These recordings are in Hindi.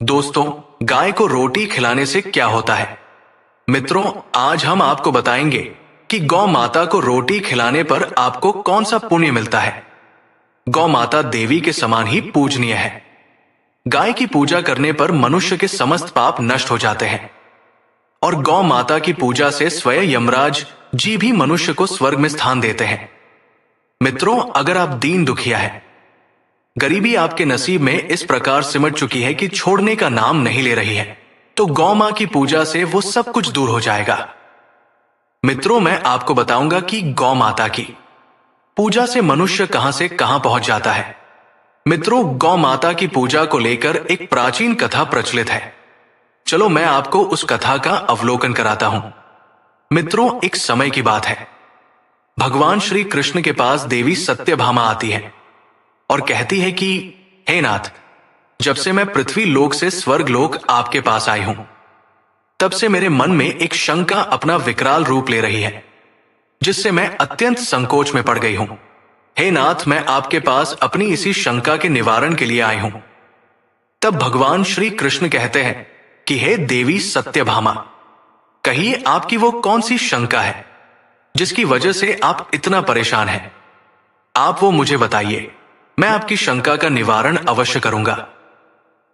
दोस्तों, गाय को रोटी खिलाने से क्या होता है? मित्रों, आज हम आपको बताएंगे कि गौ माता को रोटी खिलाने पर आपको कौन सा पुण्य मिलता है। गौ माता देवी के समान ही पूजनीय है। गाय की पूजा करने पर मनुष्य के समस्त पाप नष्ट हो जाते हैं और गौ माता की पूजा से स्वयं यमराज जी भी मनुष्य को स्वर्ग में स्थान देते हैं। मित्रों, अगर आप दीन दुखिया है, गरीबी आपके नसीब में इस प्रकार सिमट चुकी है कि छोड़ने का नाम नहीं ले रही है, तो गौ मां की पूजा से वो सब कुछ दूर हो जाएगा। मित्रों, मैं आपको बताऊंगा कि गौ माता की पूजा से मनुष्य कहां से कहां पहुंच जाता है। मित्रों, गौ माता की पूजा को लेकर एक प्राचीन कथा प्रचलित है। चलो मैं आपको उस कथा का अवलोकन कराता हूं। मित्रों, एक समय की बात है। भगवान श्री कृष्ण के पास देवी सत्यभामा आती है और कहती है कि हे नाथ, जब से मैं पृथ्वी लोक से स्वर्ग लोक आपके पास आई हूं, तब से मेरे मन में एक शंका अपना विकराल रूप ले रही है, जिससे मैं अत्यंत संकोच में पड़ गई हूं। हे नाथ, मैं आपके पास अपनी इसी शंका के निवारण के लिए आई हूं। तब भगवान श्री कृष्ण कहते हैं कि हे देवी सत्यभामा, कहिए आपकी वो कौन सी शंका है जिसकी वजह से आप इतना परेशान हैं। आप वो मुझे बताइए, मैं आपकी शंका का निवारण अवश्य करूंगा।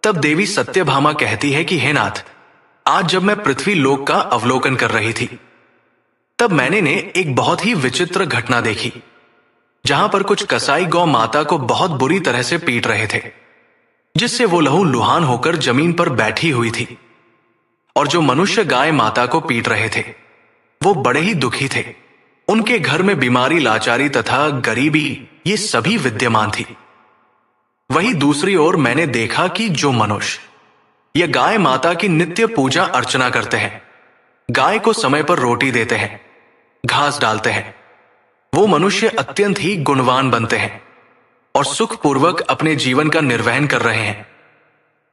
तब देवी सत्यभामा कहती है कि हे नाथ, आज जब मैं पृथ्वी लोक का अवलोकन कर रही थी, तब मैंने एक बहुत ही विचित्र घटना देखी, जहां पर कुछ कसाई गौ माता को बहुत बुरी तरह से पीट रहे थे, जिससे वो लहू लुहान होकर जमीन पर बैठी हुई थी। और जो मनुष्य गाय माता को पीट रहे थे, वो बड़े ही दुखी थे। उनके घर में बीमारी, लाचारी तथा गरीबी ये सभी विद्यमान थी। वही दूसरी ओर मैंने देखा कि जो मनुष्य ये गाय माता की नित्य पूजा अर्चना करते हैं, गाय को समय पर रोटी देते हैं, घास डालते हैं, वो मनुष्य अत्यंत ही गुणवान बनते हैं और सुखपूर्वक अपने जीवन का निर्वहन कर रहे हैं।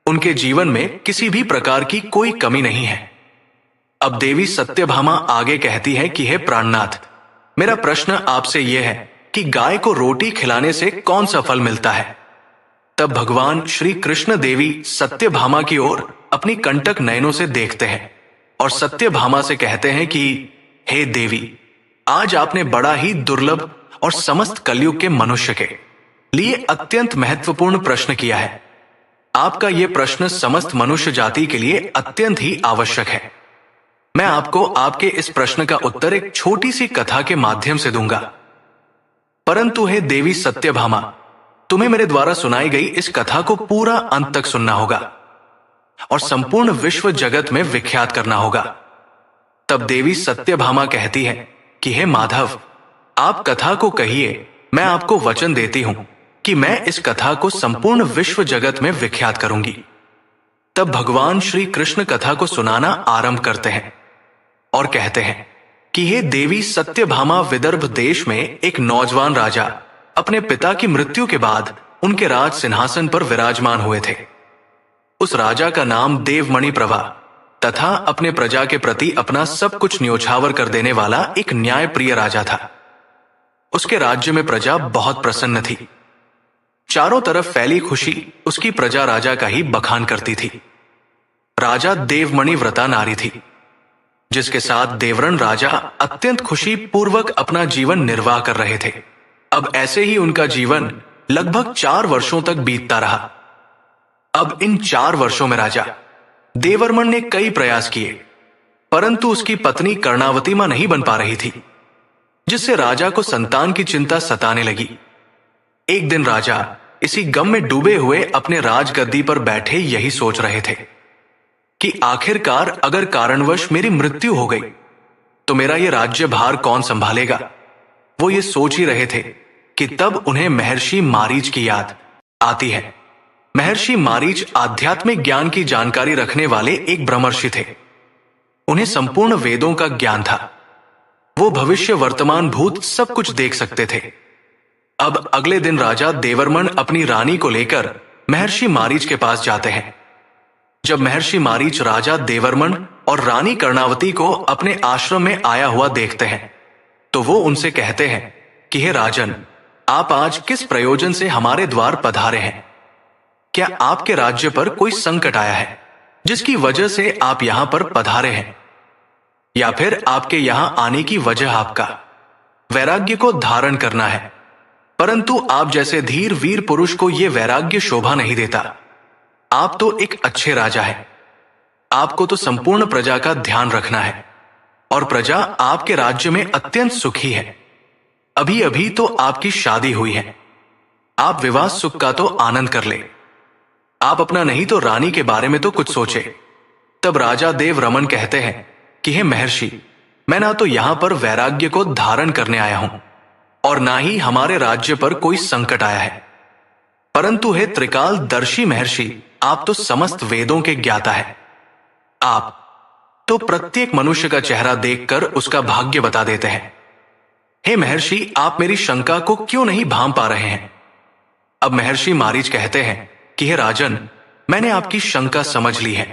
उनके जीवन में किसी भी प्रकार की कोई कमी नहीं है। अब देवी सत्यभामा आगे कहती है कि हे प्राणनाथ, मेरा प्रश्न आपसे यह है कि गाय को रोटी खिलाने से कौन सा फल मिलता है। तब भगवान श्री कृष्ण देवी सत्यभामा की ओर अपनी कंटक नयनों से देखते हैं और सत्यभामा से कहते हैं कि हे देवी, आज आपने बड़ा ही दुर्लभ और समस्त कलयुग के मनुष्य के लिए अत्यंत महत्वपूर्ण प्रश्न किया है। आपका यह प्रश्न समस्त मनुष्य जाति के लिए अत्यंत ही आवश्यक है। मैं आपको आपके इस प्रश्न का उत्तर एक छोटी सी कथा के माध्यम से दूंगा, परंतु हे देवी सत्यभामा, तुम्हें मेरे द्वारा सुनाई गई इस कथा को पूरा अंत तक सुनना होगा और संपूर्ण विश्व जगत में विख्यात करना होगा। तब देवी सत्यभामा कहती है कि हे माधव, आप कथा को कहिए, मैं आपको वचन देती हूं कि मैं इस कथा को संपूर्ण विश्व जगत में विख्यात करूंगी। तब भगवान श्री कृष्ण कथा को सुनाना आरंभ करते हैं और कहते हैं कि हे देवी सत्यभामा, विदर्भ देश में एक नौजवान राजा अपने पिता की मृत्यु के बाद उनके राज सिंहासन पर विराजमान हुए थे। उस राजा का नाम देवमणि प्रभा तथा अपने प्रजा के प्रति अपना सब कुछ न्योछावर कर देने वाला एक न्यायप्रिय राजा था। उसके राज्य में प्रजा बहुत प्रसन्न थी। चारों तरफ फैली खुशी उसकी प्रजा राजा का ही बखान करती थी। राजा देवमणि व्रता नारी थी, जिसके साथ देवरण राजा अत्यंत खुशी पूर्वक अपना जीवन निर्वाह कर रहे थे। अब ऐसे ही उनका जीवन लगभग 4 वर्षों तक बीतता रहा। अब इन 4 वर्षों में राजा देवर्मन ने कई प्रयास किए, परंतु उसकी पत्नी कर्णावती मां नहीं बन पा रही थी, जिससे राजा को संतान की चिंता सताने लगी। एक दिन राजा इसी गम में डूबे हुए अपने राजगद्दी पर बैठे यही सोच रहे थे कि आखिरकार अगर कारणवश मेरी मृत्यु हो गई तो मेरा यह राज्य भार कौन संभालेगा। वो ये सोच ही रहे थे कि तब उन्हें महर्षि मारीच की याद आती है। महर्षि मारीच आध्यात्मिक ज्ञान की जानकारी रखने वाले एक ब्रह्मर्षि थे। उन्हें संपूर्ण वेदों का ज्ञान था। वो भविष्य, वर्तमान, भूत सब कुछ देख सकते थे। अब अगले दिन राजा देवर्मन अपनी रानी को लेकर महर्षि मारीच के पास जाते हैं। जब महर्षि मारीच राजा देवर्मन और रानी कर्णावती को अपने आश्रम में आया हुआ देखते हैं, तो वो उनसे कहते हैं कि हे राजन, आप आज किस प्रयोजन से हमारे द्वार पधारे हैं? क्या आपके राज्य पर कोई संकट आया है जिसकी वजह से आप यहां पर पधारे हैं? या फिर आपके यहां आने की वजह आपका वैराग्य को धारण करना है, परंतु आप जैसे धीर वीर पुरुष को यह वैराग्य शोभा नहीं देता। आप तो एक अच्छे राजा हैं। आपको तो संपूर्ण प्रजा का ध्यान रखना है और प्रजा आपके राज्य में अत्यंत सुखी है। अभी अभी तो आपकी शादी हुई है। आप विवाह सुख का तो आनंद कर ले। आप अपना नहीं तो रानी के बारे में तो कुछ सोचे। तब राजा देव रमन कहते हैं कि हे महर्षि, मैं ना तो यहां पर वैराग्य को धारण करने आया हूं और ना ही हमारे राज्य पर कोई संकट आया है, परंतु हे त्रिकाल दर्शी महर्षि, आप तो समस्त वेदों के ज्ञाता है। आप तो प्रत्येक मनुष्य का चेहरा देखकर उसका भाग्य बता देते हैं। हे महर्षि, आप मेरी शंका को क्यों नहीं भांप पा रहे हैं? अब महर्षि मारीच कहते हैं कि हे राजन, मैंने आपकी शंका समझ ली है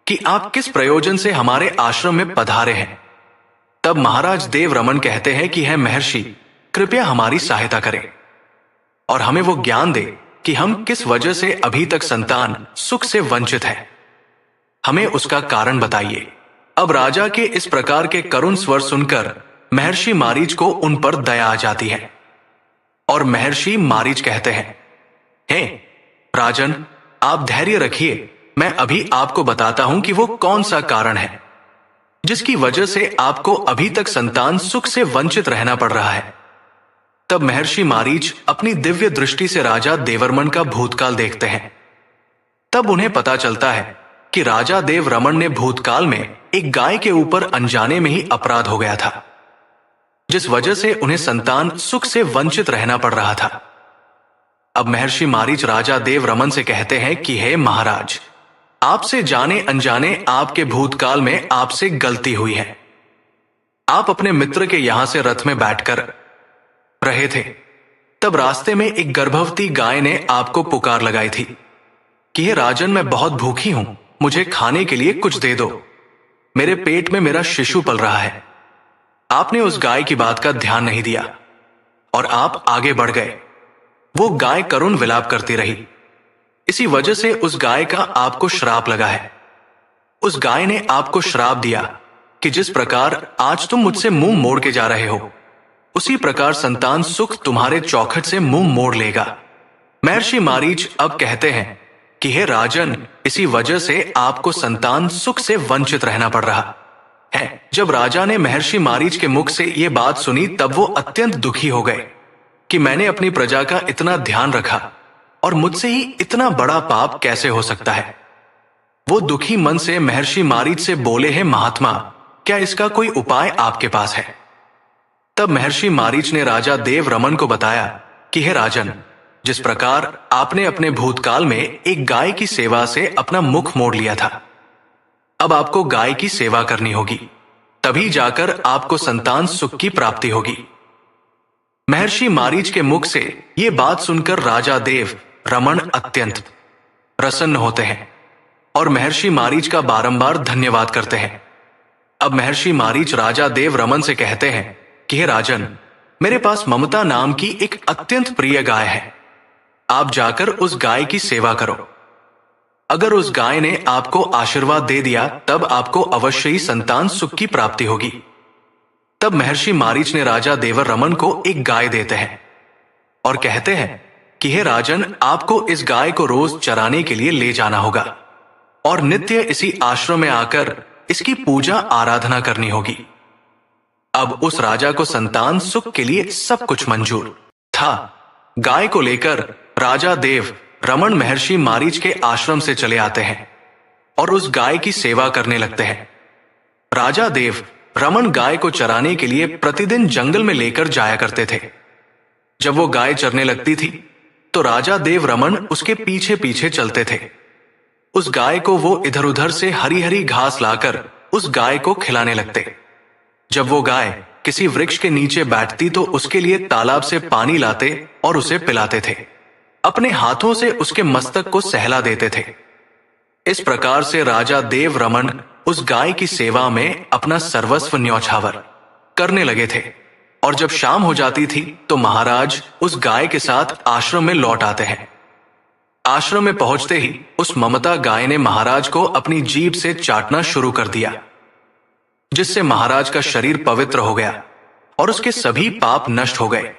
कि आप किस प्रयोजन से हमारे आश्रम में पधारे हैं। तब महाराज देव रमन कहते हैं कि हे महर्षि, कृपया हमारी सहायता करें और हमें वो ज्ञान दे कि हम किस वजह से अभी तक संतान सुख से वंचित है। हमें उसका कारण बताइए। अब राजा के इस प्रकार के करुण स्वर सुनकर महर्षि मारीच को उन पर दया आ जाती है और महर्षि मारीच कहते हैं, हे राजन, आप धैर्य रखिए। मैं अभी आपको बताता हूं कि वो कौन सा कारण है जिसकी वजह से आपको अभी तक संतान सुख से वंचित रहना पड़ रहा है। तब महर्षि मारीच अपनी दिव्य दृष्टि से राजा देवर्मन का भूतकाल देखते हैं। तब उन्हें पता चलता है कि राजा देव रमन ने भूतकाल में एक गाय के ऊपर अनजाने में ही अपराध हो गया था, जिस वजह से उन्हें संतान सुख से वंचित रहना पड़ रहा था। अब महर्षि मारीच राजा देव रमन से कहते हैं कि हे महाराज, आपसे जाने अनजाने आपके भूतकाल में आपसे गलती हुई है। आप अपने मित्र के यहां से रथ में बैठकर रहे थे, तब रास्ते में एक गर्भवती गाय ने आपको पुकार लगाई थी कि हे राजन, मैं बहुत भूखी हूं, मुझे खाने के लिए कुछ दे दो, मेरे पेट में मेरा शिशु पल रहा है। आपने उस गाय की बात का ध्यान नहीं दिया और आप आगे बढ़ गए। वो गाय करुण विलाप करती रही। इसी वजह से उस गाय का आपको श्राप लगा है। उस गाय ने आपको श्राप दिया कि जिस प्रकार आज तुम मुझसे मुंह मोड़ के जा रहे हो, उसी प्रकार संतान सुख तुम्हारे चौखट से मुंह मोड़ लेगा। महर्षि मारीच अब कहते हैं कि हे राजन, इसी वजह से आपको संतान सुख से वंचित रहना पड़ रहा है। जब राजा ने महर्षि मारीच के मुख से यह बात सुनी, तब वो अत्यंत दुखी हो गए कि मैंने अपनी प्रजा का इतना ध्यान रखा और मुझसे ही इतना बड़ा पाप कैसे हो सकता है। वो दुखी मन से महर्षि मारीच से बोले, हैं महात्मा, क्या इसका कोई उपाय आपके पास है? तब महर्षि मारीच ने राजा देव रमन को बताया कि हे राजन, जिस प्रकार आपने अपने भूतकाल में एक गाय की सेवा से अपना मुख मोड़ लिया था, अब आपको गाय की सेवा करनी होगी, तभी जाकर आपको संतान सुख की प्राप्ति होगी। महर्षि मारीच के मुख से ये बात सुनकर राजा देव रमन अत्यंत प्रसन्न होते हैं और महर्षि मारीच का बारंबार धन्यवाद करते हैं। अब महर्षि मारीच राजा देव रमन से कहते हैं कि हे राजन, मेरे पास ममता नाम की एक अत्यंत प्रिय गाय है। आप जाकर उस गाय की सेवा करो। अगर उस गाय ने आपको आशीर्वाद दे दिया, तब आपको अवश्य ही संतान सुख की प्राप्ति होगी। तब महर्षि मारीच ने राजा देवर रमन को एक गाय देते हैं और कहते हैं कि हे राजन, आपको इस गाय को रोज चराने के लिए ले जाना होगा और नित्य इसी आश्रम में आकर इसकी पूजा आराधना करनी होगी। अब उस राजा को संतान सुख के लिए सब कुछ मंजूर था। गाय को लेकर राजा देव रमन महर्षि मारीच के आश्रम से चले आते हैं और उस गाय की सेवा करने लगते हैं। राजा देव रमन गाय को चराने के लिए प्रतिदिन जंगल में लेकर जाया करते थे। जब वो गाय चरने लगती थी तो राजा देव रमन उसके पीछे पीछे चलते थे। उस गाय को वो इधर उधर से हरी हरी घास लाकर उस गाय को खिलाने लगते। जब वो गाय किसी वृक्ष के नीचे बैठती तो उसके लिए तालाब से पानी लाते और उसे पिलाते थे। अपने हाथों से उसके मस्तक को सहला देते थे। इस प्रकार से राजा देव रमन उस गाय की सेवा में अपना सर्वस्व न्यौछावर करने लगे थे और जब शाम हो जाती थी तो महाराज उस गाय के साथ आश्रम में लौट आते हैं। आश्रम में पहुंचते ही उस ममता गाय ने महाराज को अपनी जीभ से चाटना शुरू कर दिया, जिससे महाराज का शरीर पवित्र हो गया और उसके सभी पाप नष्ट हो गए।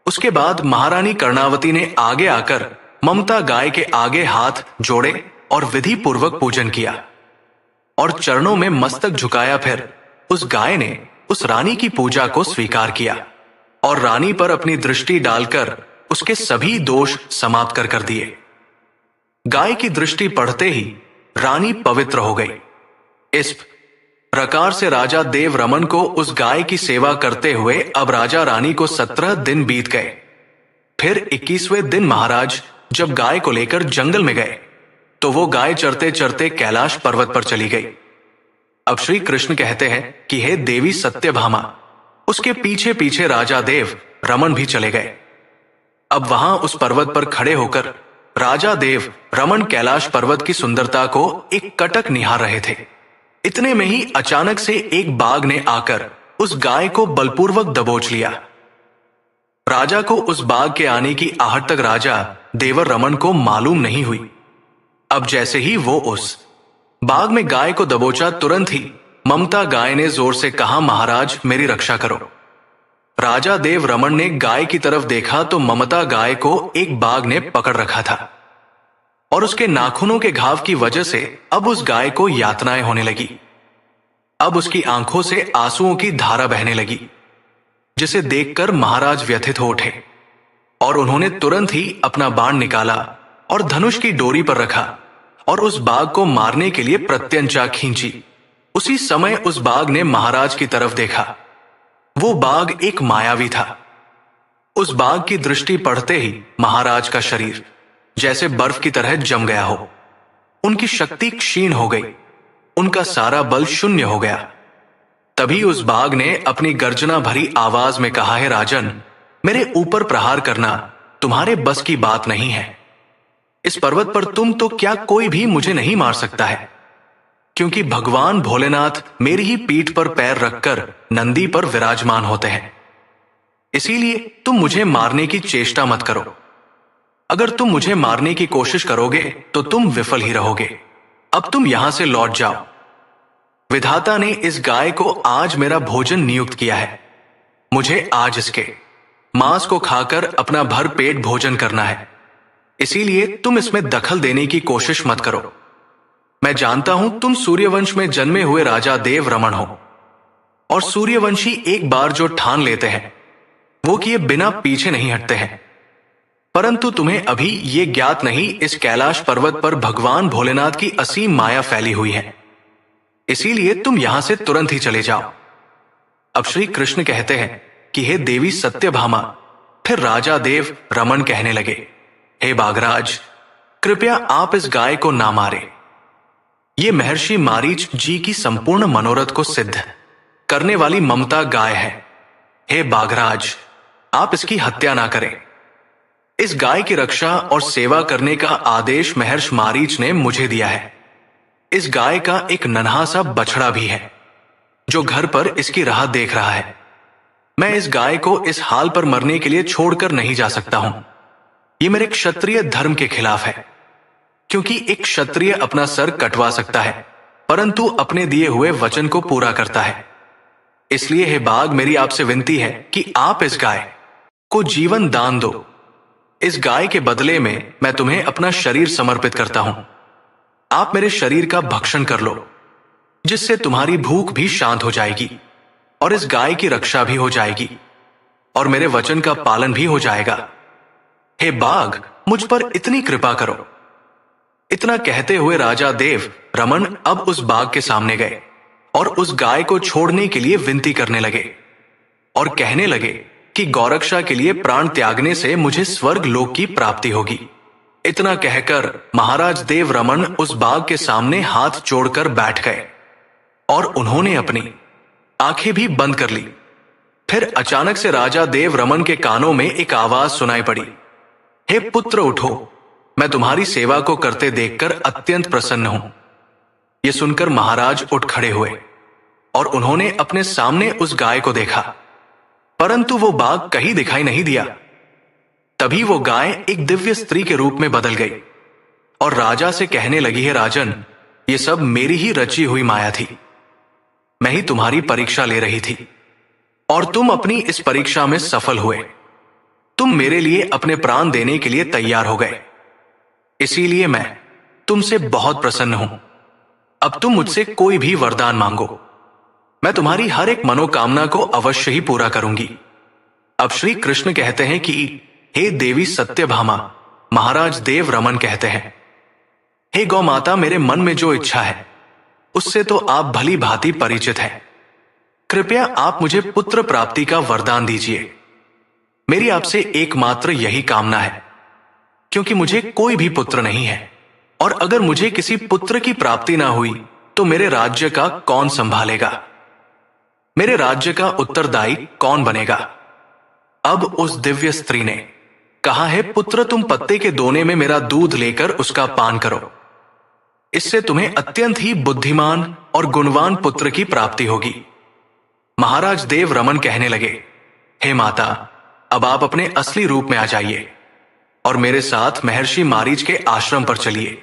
उसके बाद महारानी कर्णावती ने आगे आकर ममता गाय के आगे हाथ जोड़े और विधि पूर्वक पूजन किया और चरणों में मस्तक झुकाया। फिर उस गाय ने उस रानी की पूजा को स्वीकार किया और रानी पर अपनी दृष्टि डालकर उसके सभी दोष समाप्त कर दिए। गाय की दृष्टि पड़ते ही रानी पवित्र हो गई। इस प्रकार से राजा देव रमन को उस गाय की सेवा करते हुए अब राजा रानी को 17 दिन बीत गए। फिर 21वें दिन महाराज जब गाय को लेकर जंगल में गए तो वो गाय चरते चरते कैलाश पर्वत पर चली गई। अब श्री कृष्ण कहते हैं कि हे देवी सत्यभामा, उसके पीछे पीछे राजा देव रमन भी चले गए। अब वहां उस पर्वत पर खड़े होकर राजा देव रमन कैलाश पर्वत की सुंदरता को एक कटक निहार रहे थे। इतने में ही अचानक से एक बाघ ने आकर उस गाय को बलपूर्वक दबोच लिया। राजा को उस बाघ के आने की आहट तक राजा देवर रमन को मालूम नहीं हुई। अब जैसे ही वो उस बाघ में गाय को दबोचा, तुरंत ही ममता गाय ने जोर से कहा, महाराज मेरी रक्षा करो। राजा देव रमन ने गाय की तरफ देखा तो ममता गाय को एक बाघ ने पकड़ रखा था और उसके नाखूनों के घाव की वजह से अब उस गाय को यातनाएं होने लगी। अब उसकी आंखों से आंसुओं की धारा बहने लगी, जिसे देखकर महाराज व्यथित हो उठे और उन्होंने तुरंत ही अपना बाण निकाला और धनुष की डोरी पर रखा और उस बाघ को मारने के लिए प्रत्यंचा खींची। उसी समय उस बाघ ने महाराज की तरफ देखा। वो बाघ एक मायावी था। उस बाघ की दृष्टि पड़ते ही महाराज का शरीर जैसे बर्फ की तरह जम गया हो। उनकी शक्ति क्षीण हो गई, उनका सारा बल शून्य हो गया। तभी उस बाघ ने अपनी गर्जना भरी आवाज में कहा, है राजन, मेरे ऊपर प्रहार करना तुम्हारे बस की बात नहीं है। इस पर्वत पर तुम तो क्या कोई भी मुझे नहीं मार सकता है, क्योंकि भगवान भोलेनाथ मेरी ही पीठ पर पैर रखकर नंदी पर विराजमान होते हैं। इसीलिए तुम मुझे मारने की चेष्टा मत करो। अगर तुम मुझे मारने की कोशिश करोगे तो तुम विफल ही रहोगे। अब तुम यहां से लौट जाओ। विधाता ने इस गाय को आज मेरा भोजन नियुक्त किया है। मुझे आज इसके मांस को खाकर अपना भर पेट भोजन करना है। इसीलिए तुम इसमें दखल देने की कोशिश मत करो। मैं जानता हूं तुम सूर्यवंश में जन्मे हुए राजा देव रमन हो, और सूर्यवंशी एक बार जो ठान लेते हैं वो किए बिना पीछे नहीं हटते हैं। परंतु तुम्हें अभी ये ज्ञात नहीं, इस कैलाश पर्वत पर भगवान भोलेनाथ की असीम माया फैली हुई है। इसीलिए तुम यहां से तुरंत ही चले जाओ। अब श्री कृष्ण कहते हैं कि हे देवी सत्यभामा। फिर राजा देव रमन कहने लगे, हे बाघराज, कृपया आप इस गाय को ना मारे। ये महर्षि मारीच जी की संपूर्ण मनोरथ को सिद्ध करने वाली ममता गाय है। हे बाघराज, आप इसकी हत्या ना करें। इस गाय की रक्षा और सेवा करने का आदेश महर्षि मारीच ने मुझे दिया है। इस गाय का एक नन्हा सा बछड़ा भी है जो घर पर इसकी राह देख रहा है। मैं इस गाय को इस हाल पर मरने के लिए छोड़कर नहीं जा सकता हूं। ये मेरे क्षत्रिय धर्म के खिलाफ है, क्योंकि एक क्षत्रिय अपना सर कटवा सकता है परंतु अपने दिए हुए वचन को पूरा करता है। इसलिए हे बाघ, मेरी आपसे विनती है कि आप इस गाय को जीवन दान दो। इस गाय के बदले में मैं तुम्हें अपना शरीर समर्पित करता हूं। आप मेरे शरीर का भक्षण कर लो, जिससे तुम्हारी भूख भी शांत हो जाएगी और इस गाय की रक्षा भी हो जाएगी और मेरे वचन का पालन भी हो जाएगा। हे बाघ, मुझ पर इतनी कृपा करो। इतना कहते हुए राजा देव रमन अब उस बाघ के सामने गए और उस गाय को छोड़ने के लिए विनती करने लगे और कहने लगे कि गौरक्षा के लिए प्राण त्यागने से मुझे स्वर्ग लोक की प्राप्ति होगी। इतना कहकर महाराज देव रमन उस बाघ के सामने हाथ जोड़कर बैठ गए और उन्होंने अपनी आंखें भी बंद कर ली। फिर अचानक से राजा देव रमन के कानों में एक आवाज सुनाई पड़ी, हे पुत्र उठो, मैं तुम्हारी सेवा को करते देखकर अत्यंत प्रसन्न हूं। यह सुनकर महाराज उठ खड़े हुए और उन्होंने अपने सामने उस गाय को देखा, परंतु वो बाघ कहीं दिखाई नहीं दिया। तभी वो गाय एक दिव्य स्त्री के रूप में बदल गई और राजा से कहने लगी है, राजन, ये सब मेरी ही रची हुई माया थी। मैं ही तुम्हारी परीक्षा ले रही थी और तुम अपनी इस परीक्षा में सफल हुए। तुम मेरे लिए अपने प्राण देने के लिए तैयार हो गए, इसीलिए मैं तुमसे बहुत प्रसन्न हूं। अब तुम मुझसे कोई भी वरदान मांगो, मैं तुम्हारी हर एक मनोकामना को अवश्य ही पूरा करूंगी। अब श्री कृष्ण कहते हैं कि हे देवी सत्यभामा, महाराज देव रमन कहते हैं, हे गौ माता, मेरे मन में जो इच्छा है उससे तो आप भली भांति परिचित हैं। कृपया आप मुझे पुत्र प्राप्ति का वरदान दीजिए। मेरी आपसे एकमात्र यही कामना है, क्योंकि मुझे कोई भी पुत्र नहीं है, और अगर मुझे किसी पुत्र की प्राप्ति ना हुई तो मेरे राज्य का कौन संभालेगा? मेरे राज्य का उत्तरदायी कौन बनेगा? अब उस दिव्य स्त्री ने कहा है, पुत्र, तुम पत्ते के दोने में मेरा दूध लेकर उसका पान करो। इससे तुम्हें अत्यंत ही बुद्धिमान और गुणवान पुत्र की प्राप्ति होगी। महाराज देव रमन कहने लगे, हे माता, अब आप अपने असली रूप में आ जाइए और मेरे साथ महर्षि मारीच के आश्रम पर चलिए,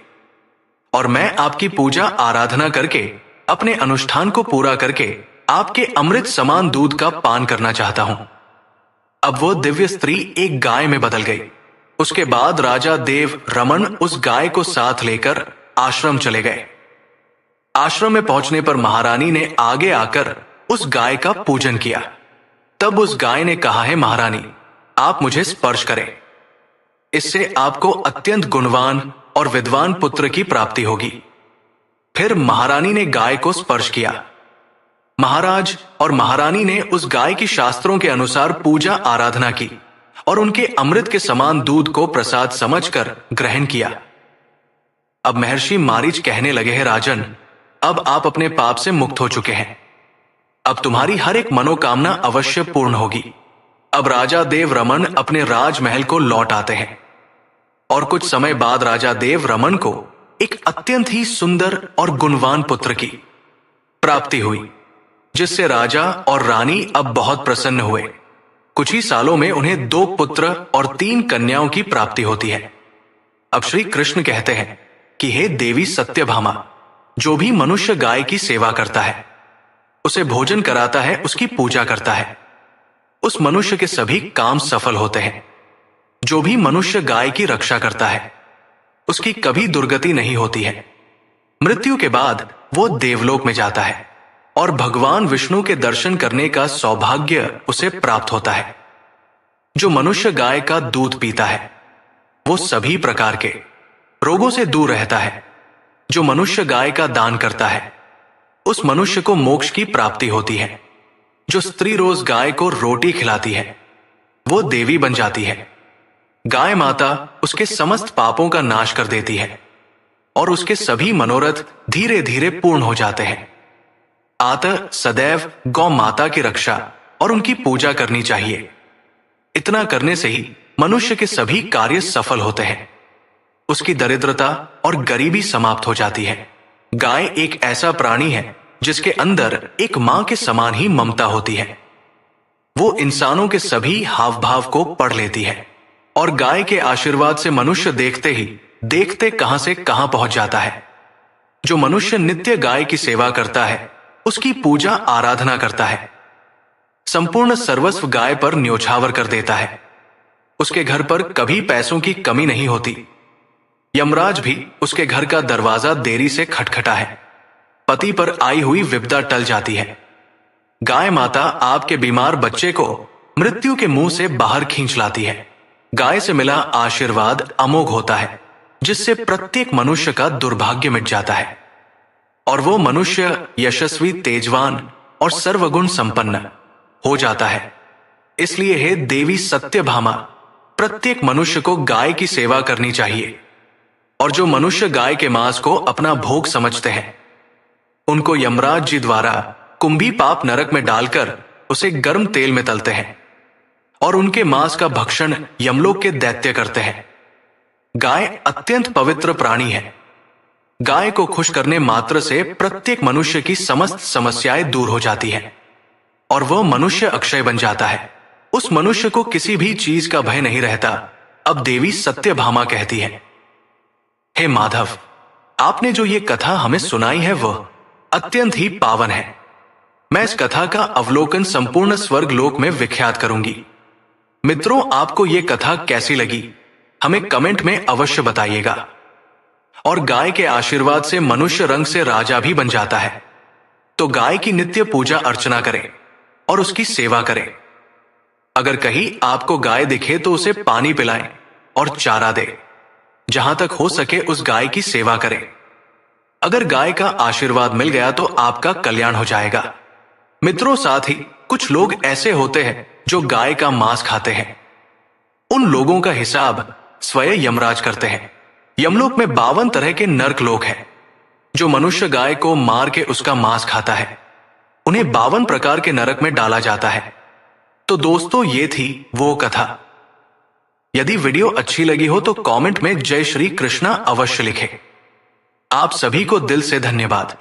और मैं आपकी पूजा आराधना करके अपने अनुष्ठान को पूरा करके आपके अमृत समान दूध का पान करना चाहता हूं। अब वो दिव्य स्त्री एक गाय में बदल गई। उसके बाद राजा देव रमन उस गाय को साथ लेकर आश्रम चले गए। आश्रम में पहुंचने पर महारानी ने आगे आकर उस गाय का पूजन किया। तब उस गाय ने कहा है, महारानी, आप मुझे स्पर्श करें, इससे आपको अत्यंत गुणवान और विद्वान पुत्र की प्राप्ति होगी। फिर महारानी ने गाय को स्पर्श किया। महाराज और महारानी ने उस गाय की शास्त्रों के अनुसार पूजा आराधना की और उनके अमृत के समान दूध को प्रसाद समझकर ग्रहण किया। अब महर्षि मारीच कहने लगे हैं, राजन, अब आप अपने पाप से मुक्त हो चुके हैं। अब तुम्हारी हर एक मनोकामना अवश्य पूर्ण होगी। अब राजा देव रमन अपने राजमहल को लौट आते हैं और कुछ समय बाद राजा देव रमन को एक अत्यंत ही सुंदर और गुणवान पुत्र की प्राप्ति हुई, जिससे राजा और रानी अब बहुत प्रसन्न हुए। कुछ ही सालों में उन्हें 2 पुत्र और 3 कन्याओं की प्राप्ति होती है। अब श्री कृष्ण कहते हैं कि हे देवी सत्यभामा, जो भी मनुष्य गाय की सेवा करता है, उसे भोजन कराता है, उसकी पूजा करता है, उस मनुष्य के सभी काम सफल होते हैं। जो भी मनुष्य गाय की रक्षा करता है, उसकी कभी दुर्गति नहीं होती है। मृत्यु के बाद वो देवलोक में जाता है और भगवान विष्णु के दर्शन करने का सौभाग्य उसे प्राप्त होता है। जो मनुष्य गाय का दूध पीता है, वो सभी प्रकार के रोगों से दूर रहता है। जो मनुष्य गाय का दान करता है, उस मनुष्य को मोक्ष की प्राप्ति होती है। जो स्त्री रोज गाय को रोटी खिलाती है, वो देवी बन जाती है। गाय माता उसके समस्त पापों का नाश कर देती है और उसके सभी मनोरथ धीरे धीरे पूर्ण हो जाते हैं। अतः सदैव गौ माता की रक्षा और उनकी पूजा करनी चाहिए। इतना करने से ही मनुष्य के सभी कार्य सफल होते हैं। उसकी दरिद्रता और गरीबी समाप्त हो जाती है। गाय एक ऐसा प्राणी है जिसके अंदर एक मां के समान ही ममता होती है। वो इंसानों के सभी हाव भाव को पढ़ लेती है और गाय के आशीर्वाद से मनुष्य देखते ही देखते कहां से कहां पहुंच जाता है। जो मनुष्य नित्य गाय की सेवा करता है, उसकी पूजा आराधना करता है, संपूर्ण सर्वस्व गाय पर न्योछावर कर देता है। उसके घर पर कभी पैसों की कमी नहीं होती। यमराज भी उसके घर का दरवाजा देरी से खटखटा है। पति पर आई हुई विपदा टल जाती है। गाय माता आपके बीमार बच्चे को मृत्यु के मुंह से बाहर खींच लाती है। गाय से मिला आशीर्वाद अमोघ होता है, जिससे प्रत्येक मनुष्य का दुर्भाग्य मिट जाता है और वो मनुष्य यशस्वी, तेजवान और सर्वगुण संपन्न हो जाता है। इसलिए हे देवी सत्यभामा, प्रत्येक मनुष्य को गाय की सेवा करनी चाहिए और जो मनुष्य गाय के मांस को अपना भोग समझते हैं, उनको यमराज जी द्वारा कुंभी पाप नरक में डालकर उसे गर्म तेल में तलते हैं और उनके मांस का भक्षण यमलोक के दैत्य करते हैं। गाय अत्यंत पवित्र प्राणी है। गाय को खुश करने मात्र से प्रत्येक मनुष्य की समस्त समस्याएं दूर हो जाती हैं और वह मनुष्य अक्षय बन जाता है। उस मनुष्य को किसी भी चीज का भय नहीं रहता। अब देवी सत्यभामा कहती है, हे माधव, आपने जो ये कथा हमें सुनाई है वह अत्यंत ही पावन है। मैं इस कथा का अवलोकन संपूर्ण स्वर्ग लोक में विख्यात करूंगी। मित्रों, आपको ये कथा कैसी लगी हमें कमेंट में अवश्य बताइएगा। और गाय के आशीर्वाद से मनुष्य रंग से राजा भी बन जाता है, तो गाय की नित्य पूजा अर्चना करें और उसकी सेवा करें। अगर कहीं आपको गाय दिखे तो उसे पानी पिलाएं और चारा दें। जहां तक हो सके उस गाय की सेवा करें। अगर गाय का आशीर्वाद मिल गया तो आपका कल्याण हो जाएगा। मित्रों, साथ ही कुछ लोग ऐसे होते हैं जो गाय का मांस खाते हैं। उन लोगों का हिसाब स्वयं यमराज करते हैं। यमलोक में 52 तरह के नरक लोक हैं। जो मनुष्य गाय को मार के उसका मांस खाता है उन्हें 52 प्रकार के नरक में डाला जाता है। तो दोस्तों, ये थी वो कथा। यदि वीडियो अच्छी लगी हो तो कमेंट में जय श्री कृष्णा अवश्य लिखें। आप सभी को दिल से धन्यवाद।